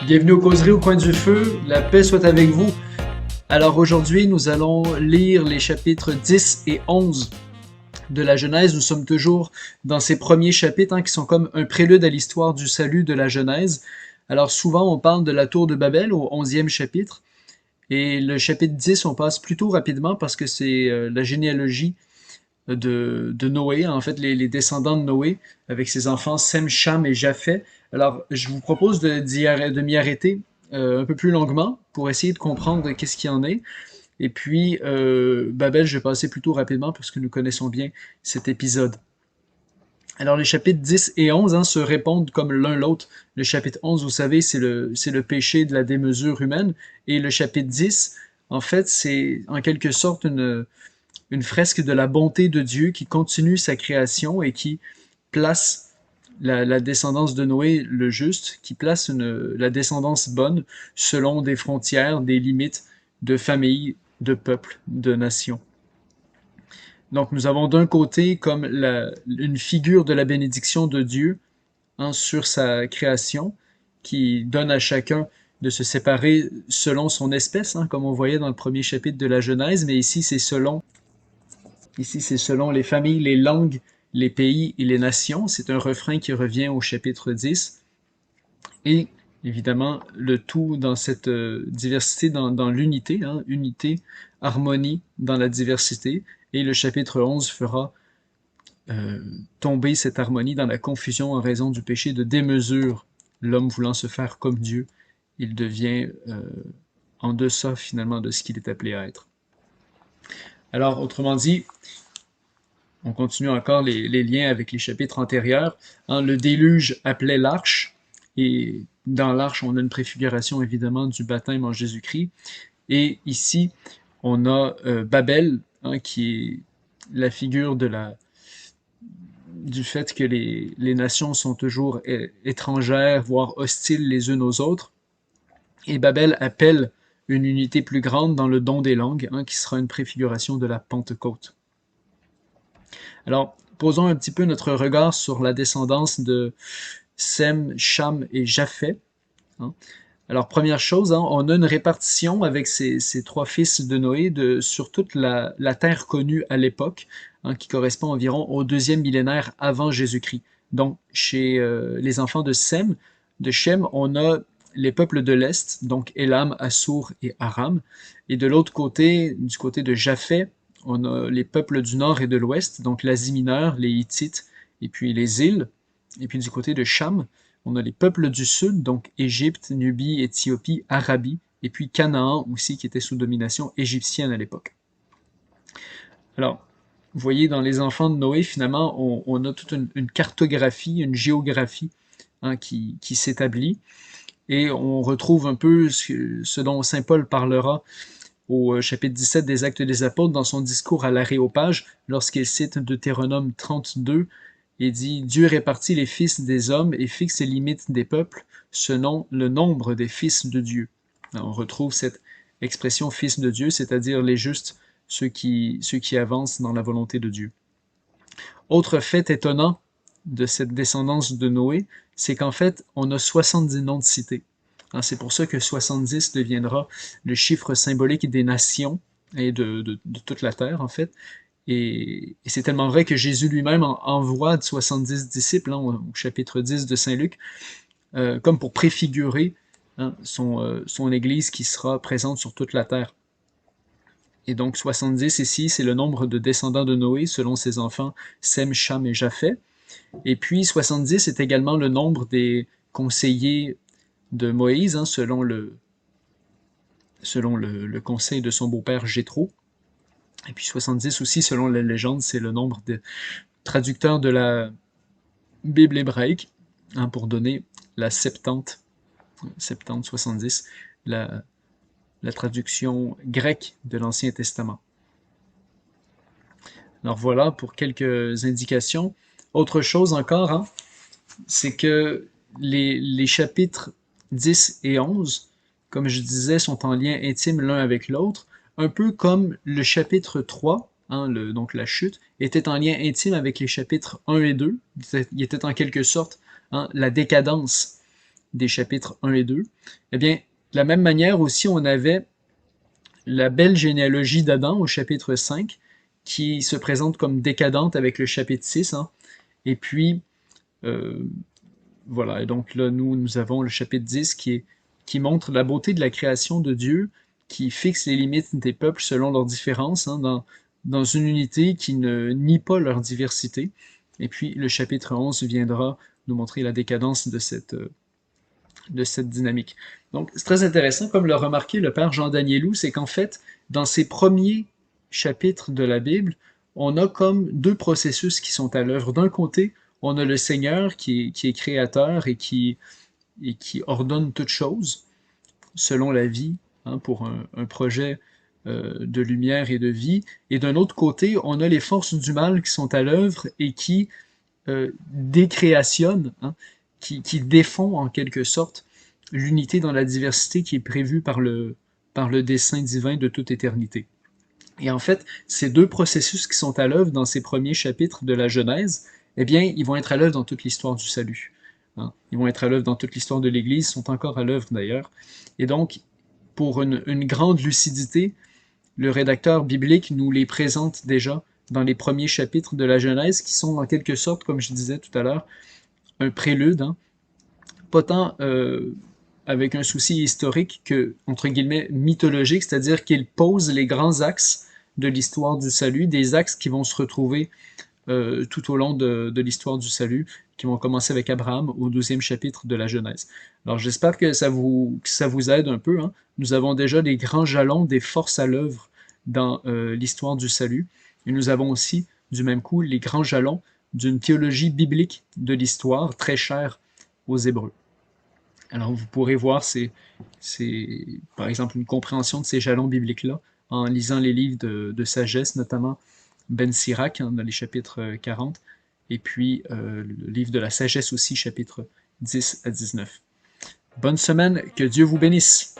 Bienvenue aux causeries au coin du feu, la paix soit avec vous. Alors aujourd'hui, nous allons lire les chapitres 10 et 11 de la Genèse. Nous sommes toujours dans ces premiers chapitres qui sont comme un prélude à l'histoire du salut de la Genèse. Alors souvent, on parle de la tour de Babel au 11e chapitre. Et le chapitre 10, on passe plutôt rapidement parce que c'est la généalogie de Noé, en fait les descendants de Noé, avec ses enfants Sem, Cham et Japhet. Alors, je vous propose de m'y arrêter un peu plus longuement pour essayer de comprendre qu'est-ce qu'il y en est. Et puis, Babel, je vais passer plutôt rapidement parce que nous connaissons bien cet épisode. Alors, les chapitres 10 et 11 se répondent comme l'un l'autre. Le chapitre 11, vous savez, c'est le péché de la démesure humaine. Et le chapitre 10, en fait, c'est en quelque sorte une fresque de la bonté de Dieu qui continue sa création et qui place la descendance de Noé, le juste, qui place la descendance bonne selon des frontières, des limites de famille, de peuple, de nation. Donc nous avons d'un côté comme une figure de la bénédiction de Dieu sur sa création, qui donne à chacun de se séparer selon son espèce, comme on voyait dans le premier chapitre de la Genèse, mais ici c'est selon les familles, les langues, les pays et les nations. C'est un refrain qui revient au chapitre 10. Et évidemment, le tout dans cette diversité, dans l'unité, unité, harmonie dans la diversité. Et le chapitre 11 fera euh, tomber cette harmonie dans la confusion en raison du péché de démesure. L'homme voulant se faire comme Dieu, il devient en deçà finalement de ce qu'il est appelé à être. Alors, autrement dit, on continue encore les liens avec les chapitres antérieurs. Le déluge appelait l'arche, et dans l'arche, on a une préfiguration évidemment du baptême en Jésus-Christ. Et ici, on a Babel, qui est la figure du fait que les nations sont toujours étrangères, voire hostiles les unes aux autres. Et Babel appelle une unité plus grande dans le don des langues, qui sera une préfiguration de la Pentecôte. Alors, posons un petit peu notre regard sur la descendance de Sem, Cham et Japhet. Alors, première chose, on a une répartition avec ces trois fils de Noé sur toute la terre connue à l'époque, qui correspond environ au deuxième millénaire avant Jésus-Christ. Donc, chez les enfants de Sem, de Shem, on a les peuples de l'Est, donc Élam, Assour et Aram. Et de l'autre côté, du côté de Japhet, on a les peuples du nord et de l'ouest, donc l'Asie mineure, les Hittites et puis les îles. Et puis du côté de Cham, on a les peuples du sud, donc Égypte, Nubie, Éthiopie, Arabie, et puis Canaan aussi, qui était sous domination égyptienne à l'époque. Alors, vous voyez, dans les enfants de Noé, finalement, on a toute une cartographie, une géographie qui s'établit, et on retrouve un peu ce dont saint Paul parlera au chapitre 17 des Actes des Apôtres dans son discours à l'Aréopage, lorsqu'il cite Deutéronome 32 et dit « Dieu répartit les fils des hommes et fixe les limites des peuples selon le nombre des fils de Dieu. » On retrouve cette expression « fils de Dieu », c'est-à-dire les justes, ceux qui avancent dans la volonté de Dieu. Autre fait étonnant de cette descendance de Noé, c'est qu'en fait, on a 70 noms de cités. C'est pour ça que 70 deviendra le chiffre symbolique des nations et de toute la terre, en fait. Et c'est tellement vrai que Jésus lui-même envoie 70 disciples au chapitre 10 de Saint Luc, comme pour préfigurer son Église qui sera présente sur toute la terre. Et donc 70 ici, c'est le nombre de descendants de Noé selon ses enfants Sem, Cham et Japhet. Et puis 70 est également le nombre des conseillers de Moïse, selon le conseil de son beau-père Jéthro. Et puis 70 aussi, selon la légende, c'est le nombre de traducteurs de la Bible hébraïque, pour donner la Septante, 70, la traduction grecque de l'Ancien Testament. Alors voilà pour quelques indications. Autre chose encore, c'est que les chapitres 10 et 11, comme je disais, sont en lien intime l'un avec l'autre, un peu comme le chapitre 3, donc la chute, était en lien intime avec les chapitres 1 et 2. Il était en quelque sorte la décadence des chapitres 1 et 2. Eh bien, de la même manière aussi, on avait la belle généalogie d'Adam au chapitre 5, qui se présente comme décadente avec le chapitre 6. Hein. Et puis, euh, voilà, et donc là, nous avons le chapitre 10 qui montre la beauté de la création de Dieu, qui fixe les limites des peuples selon leurs différences, hein, dans une unité qui ne nie pas leur diversité. Et puis le chapitre 11 viendra nous montrer la décadence de cette dynamique. Donc c'est très intéressant, comme l'a remarqué le père Jean Danielou, c'est qu'en fait, dans ces premiers chapitres de la Bible, on a comme deux processus qui sont à l'œuvre. D'un côté, on a le Seigneur qui est créateur et qui ordonne toutes choses selon la vie, hein, pour un projet de lumière et de vie. Et d'un autre côté, on a les forces du mal qui sont à l'œuvre et qui décréationnent, hein, qui défont en quelque sorte l'unité dans la diversité qui est prévue par le dessein divin de toute éternité. Et en fait, ces deux processus qui sont à l'œuvre dans ces premiers chapitres de la Genèse, eh bien, ils vont être à l'œuvre dans toute l'histoire du salut. Hein. Ils vont être à l'œuvre dans toute l'histoire de l'Église, sont encore à l'œuvre d'ailleurs. Et donc, pour une grande lucidité, le rédacteur biblique nous les présente déjà dans les premiers chapitres de la Genèse, qui sont en quelque sorte, comme je disais tout à l'heure, un prélude, hein, pas tant avec un souci historique que, entre guillemets, mythologique, c'est-à-dire qu'il pose les grands axes de l'histoire du salut, des axes qui vont se retrouver tout au long de l'histoire du salut, qui vont commencer avec Abraham au 12e chapitre de la Genèse. Alors j'espère que ça vous aide un peu. Hein. Nous avons déjà les grands jalons des forces à l'œuvre dans l'histoire du salut, et nous avons aussi, du même coup, les grands jalons d'une théologie biblique de l'histoire très chère aux Hébreux. Alors vous pourrez voir par exemple une compréhension de ces jalons bibliques-là en lisant les livres de sagesse, notamment Ben Sirac, hein, dans les chapitres 40, et puis le livre de la sagesse aussi, chapitres 10 à 19. Bonne semaine, que Dieu vous bénisse.